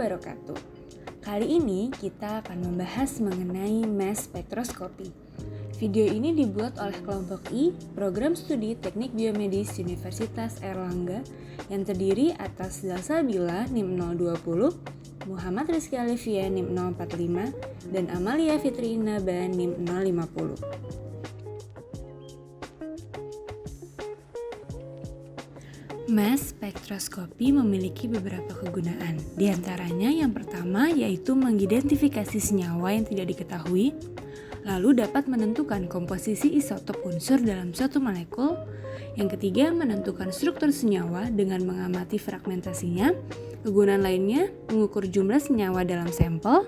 wabarakatuh. Kali ini kita akan membahas mengenai mass spektroskopi. Video ini dibuat oleh kelompok I, Program Studi Teknik Biomedis Universitas Airlangga yang terdiri atas Salsabila NIM 020, Muhammad Rizky Alivia NIM 045, dan Amalia Fitri Naba NIM 050. Mass spektroskopi memiliki beberapa kegunaan. Di antaranya yang pertama yaitu mengidentifikasi senyawa yang tidak diketahui, lalu dapat menentukan komposisi isotop unsur dalam suatu molekul. Yang ketiga, menentukan struktur senyawa dengan mengamati fragmentasinya. Kegunaan lainnya, mengukur jumlah senyawa dalam sampel,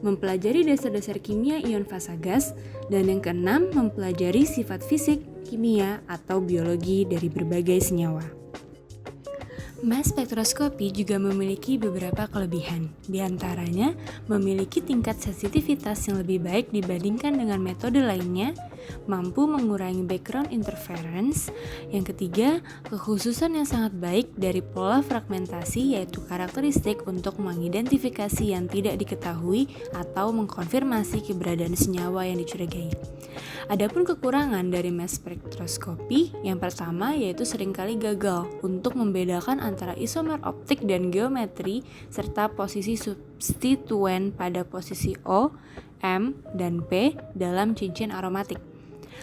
mempelajari dasar-dasar kimia ion fasa gas, dan yang keenam, mempelajari sifat fisik, kimia, atau biologi dari berbagai senyawa. Mass spektroskopi juga memiliki beberapa kelebihan, di antaranya memiliki tingkat sensitivitas yang lebih baik dibandingkan dengan metode lainnya, mampu mengurangi background interference. Yang ketiga, kekhususan yang sangat baik dari pola fragmentasi, yaitu karakteristik untuk mengidentifikasi yang tidak diketahui atau mengkonfirmasi keberadaan senyawa yang dicurigai. Adapun kekurangan dari mass spektroskopi, yang pertama yaitu seringkali gagal untuk membedakan antara isomer optik dan geometri serta posisi substituen pada posisi O, M, dan P dalam cincin aromatik.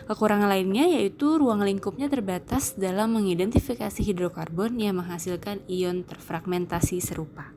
Kekurangan lainnya yaitu ruang lingkupnya terbatas dalam mengidentifikasi hidrokarbon yang menghasilkan ion terfragmentasi serupa.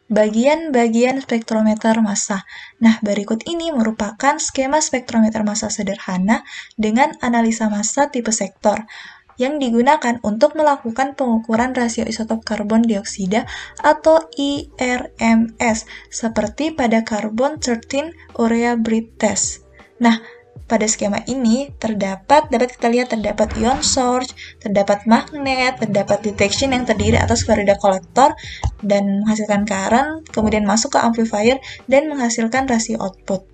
Bagian-bagian spektrometer massa. Nah, berikut ini merupakan skema spektrometer massa sederhana dengan analisa massa tipe sektor yang digunakan untuk melakukan pengukuran rasio isotop karbon dioksida atau IRMS seperti pada carbon 13 urea bridge test. Nah, pada skema ini dapat kita lihat terdapat ion source, terdapat magnet, terdapat detection yang terdiri atas Faraday collector dan menghasilkan current, kemudian masuk ke amplifier dan menghasilkan rasio output.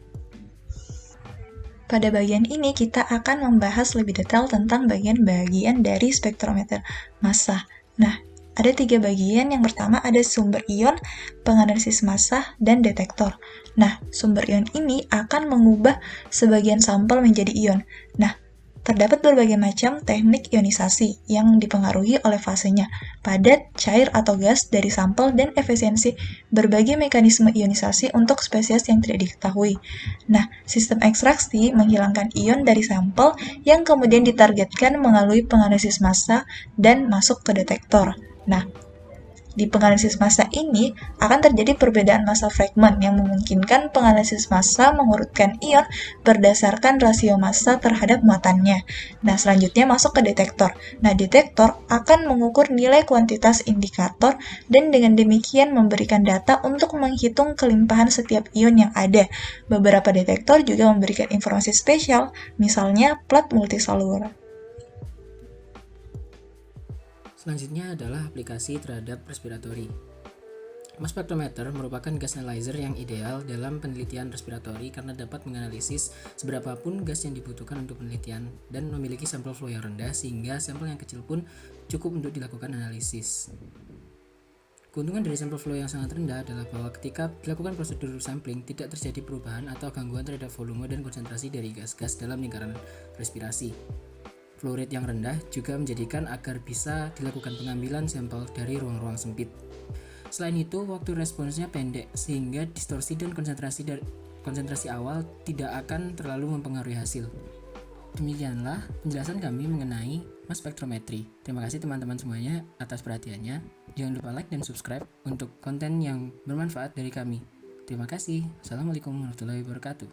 Pada bagian ini kita akan membahas lebih detail tentang bagian-bagian dari spektrometer massa. Nah, ada 3 bagian. Yang pertama ada sumber ion, penganalisis massa, dan detektor. Nah, sumber ion ini akan mengubah sebagian sampel menjadi ion. Nah, terdapat berbagai macam teknik ionisasi yang dipengaruhi oleh fasenya, padat, cair, atau gas dari sampel dan efisiensi berbagai mekanisme ionisasi untuk spesies yang tidak diketahui. Nah, sistem ekstraksi menghilangkan ion dari sampel yang kemudian ditargetkan melalui penganalisis massa dan masuk ke detektor. Nah, di penganalisis massa ini akan terjadi perbedaan massa fragmen yang memungkinkan penganalisis massa mengurutkan ion berdasarkan rasio massa terhadap muatannya. Nah, selanjutnya masuk ke detektor. Nah, detektor akan mengukur nilai kuantitas indikator dan dengan demikian memberikan data untuk menghitung kelimpahan setiap ion yang ada. Beberapa detektor juga memberikan informasi spesial, misalnya plat multisalur. Selanjutnya adalah aplikasi terhadap respiratori. Mass spektrometer merupakan gas analyzer yang ideal dalam penelitian respiratori karena dapat menganalisis seberapapun gas yang dibutuhkan untuk penelitian dan memiliki sampel flow yang rendah sehingga sampel yang kecil pun cukup untuk dilakukan analisis. Keuntungan dari sampel flow yang sangat rendah adalah bahwa ketika dilakukan prosedur sampling tidak terjadi perubahan atau gangguan terhadap volume dan konsentrasi dari gas-gas dalam lingkaran respirasi. Flow rate yang rendah juga menjadikan agar bisa dilakukan pengambilan sampel dari ruang-ruang sempit. Selain itu, waktu responsnya pendek sehingga distorsi dan konsentrasi awal tidak akan terlalu mempengaruhi hasil. Demikianlah penjelasan kami mengenai mass spektrometri. Terima kasih teman-teman semuanya atas perhatiannya. Jangan lupa like dan subscribe untuk konten yang bermanfaat dari kami. Terima kasih. Assalamualaikum warahmatullahi wabarakatuh.